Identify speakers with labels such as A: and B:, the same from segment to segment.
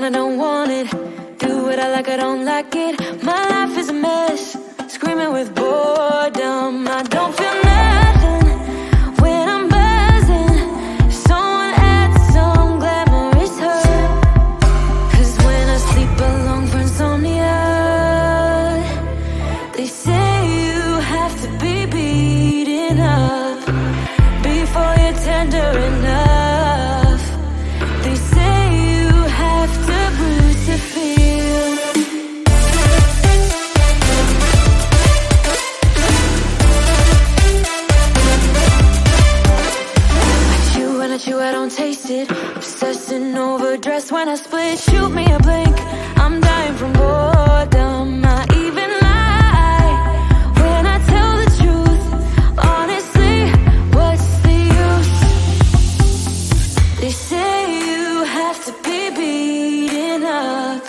A: want, I don't want it. Do what I like, I don't like it. My life is a mess, screaming with boredom. I don't feel nothing when I'm buzzing. Someone add some glamorous hurt. 'Cause when I sleep alone for insomnia, they say you have to be beaten up before you're tender enough. They say you have to bruise to feel. I chew, I don't taste it. Obsessing over dress when I split. Shoot me a blink, I'm dying from boredom. I even lie when I tell the truth. Honestly, what's the use? They say you have to be beaten up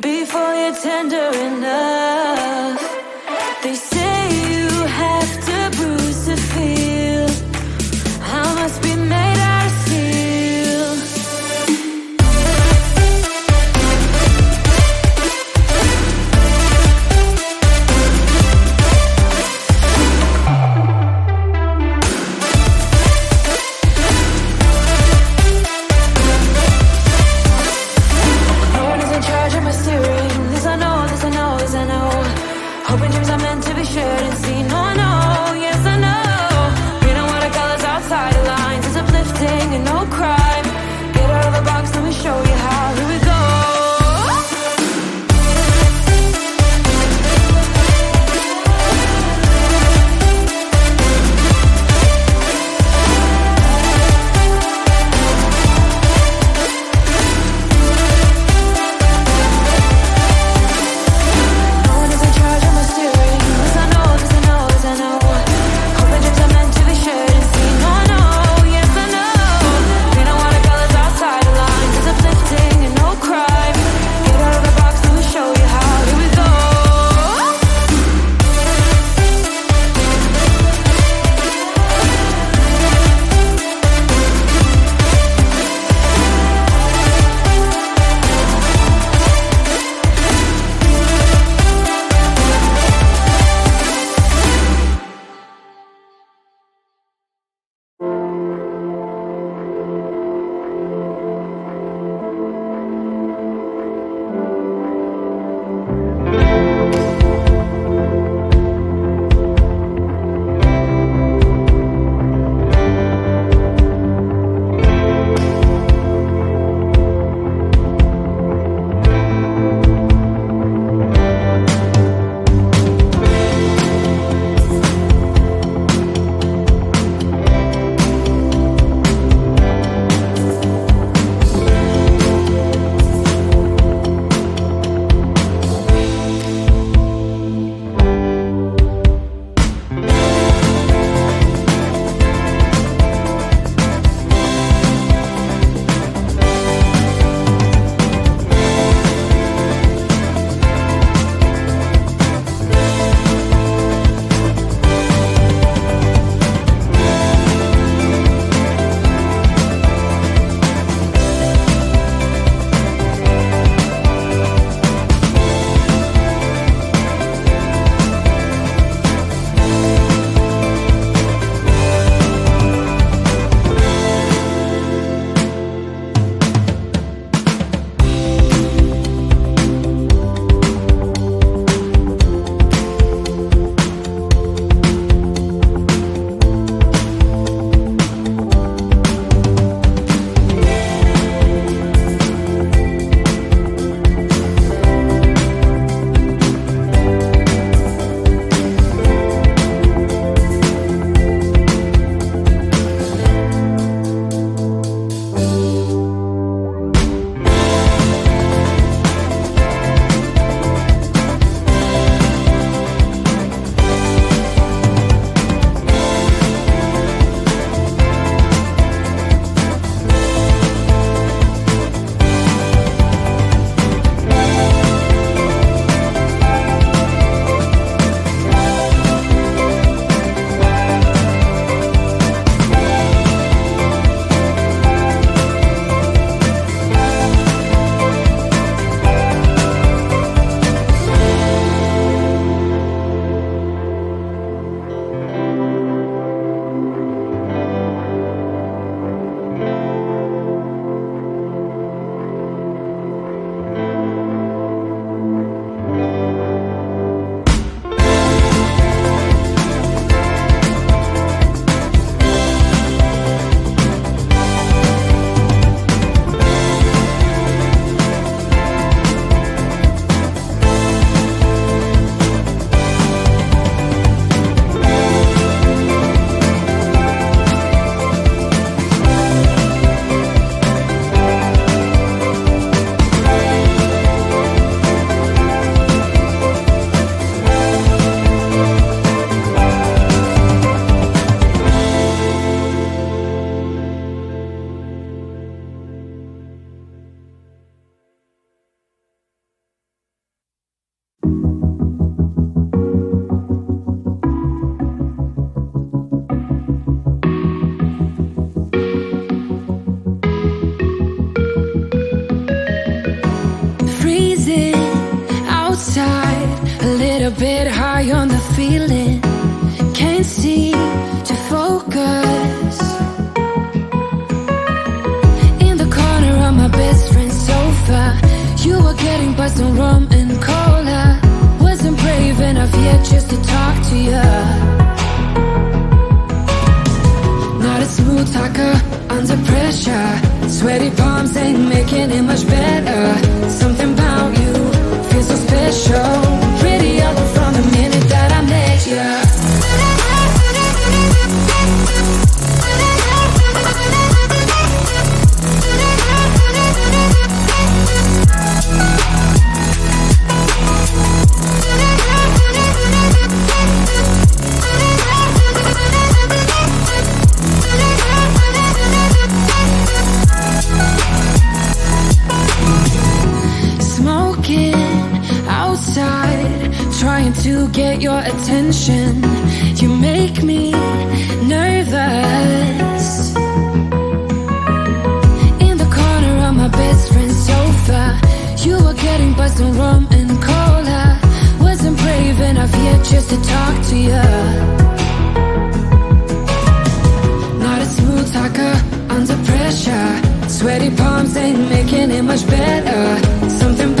A: before you're tender enough. They say you have to bruise to feel. I must be made out of steel. No one is in charge of my steering. This I know, this I know, this I know. Hoping dreams are meant to be shared and seen. No, I know, yes I know. Reading watercolors outside the lines is uplifting and no crime. Get out of the box, let me show you how. Here we go. No one is in charge of my steering. This I know, this I know. feeling, can't seem to focus. In the corner of my best friend's sofa, you were getting buzzed on rum and cola. Wasn't brave enough yet just to talk to you. Not a smooth talker under pressure. Sweaty palms ain't making it much better. Something about you feels so special. Prettier from the minute that I met you. Trying to get your attention, you make me nervous. In the corner of my best friend's sofa, you were getting buzzed on rum and cola. Wasn't brave enough yet just to talk to you. Not a smooth talker under pressure. Sweaty palms ain't making it much better. Something